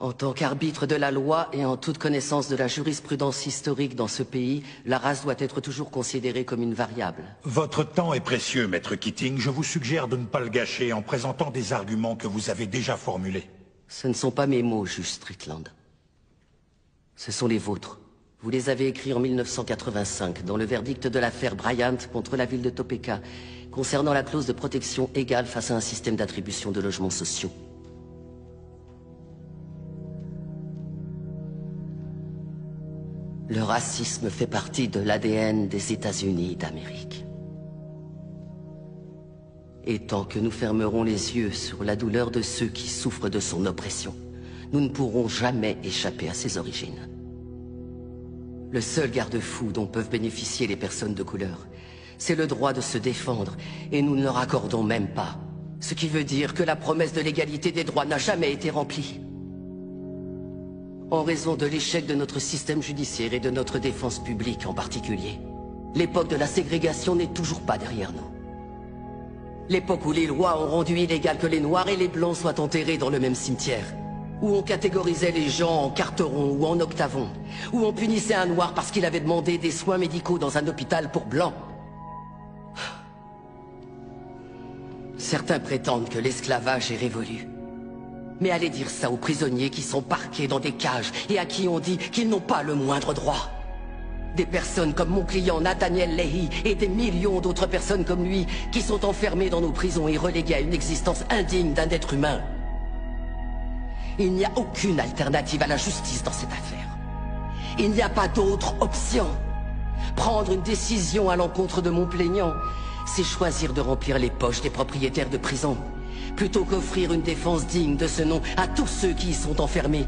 En tant qu'arbitre de la loi et en toute connaissance de la jurisprudence historique dans ce pays, la race doit être toujours considérée comme une variable. Votre temps est précieux, Maître Keating. Je vous suggère de ne pas le gâcher en présentant des arguments que vous avez déjà formulés. Ce ne sont pas mes mots, juge Strickland. Ce sont les vôtres. Vous les avez écrits en 1985, dans le verdict de l'affaire Bryant contre la ville de Topeka, concernant la clause de protection égale face à un système d'attribution de logements sociaux. Le racisme fait partie de l'ADN des États-Unis d'Amérique. Et tant que nous fermerons les yeux sur la douleur de ceux qui souffrent de son oppression, nous ne pourrons jamais échapper à ses origines. Le seul garde-fou dont peuvent bénéficier les personnes de couleur, c'est le droit de se défendre, et nous ne leur accordons même pas. Ce qui veut dire que la promesse de l'égalité des droits n'a jamais été remplie. En raison de l'échec de notre système judiciaire et de notre défense publique en particulier, l'époque de la ségrégation n'est toujours pas derrière nous. L'époque où les lois ont rendu illégal que les Noirs et les Blancs soient enterrés dans le même cimetière, où on catégorisait les gens en carterons ou en octavons, où on punissait un Noir parce qu'il avait demandé des soins médicaux dans un hôpital pour Blancs. Certains prétendent que l'esclavage est révolu. Mais allez dire ça aux prisonniers qui sont parqués dans des cages et à qui on dit qu'ils n'ont pas le moindre droit. Des personnes comme mon client Nathaniel Leahy et des millions d'autres personnes comme lui qui sont enfermées dans nos prisons et reléguées à une existence indigne d'un être humain. Il n'y a aucune alternative à la justice dans cette affaire. Il n'y a pas d'autre option. Prendre une décision à l'encontre de mon plaignant, c'est choisir de remplir les poches des propriétaires de prisons, plutôt qu'offrir une défense digne de ce nom à tous ceux qui y sont enfermés.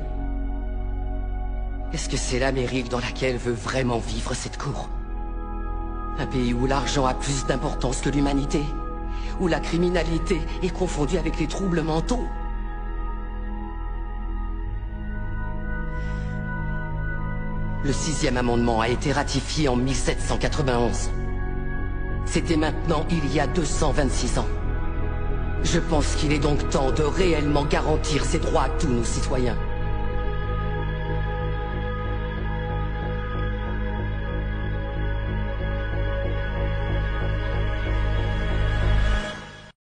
Est-ce que c'est l'Amérique dans laquelle veut vraiment vivre cette cour? Un pays où l'argent a plus d'importance que l'humanité? Où la criminalité est confondue avec les troubles mentaux? Le 6e amendement a été ratifié en 1791. C'était maintenant il y a 226 ans. Je pense qu'il est donc temps de réellement garantir ces droits à tous nos citoyens.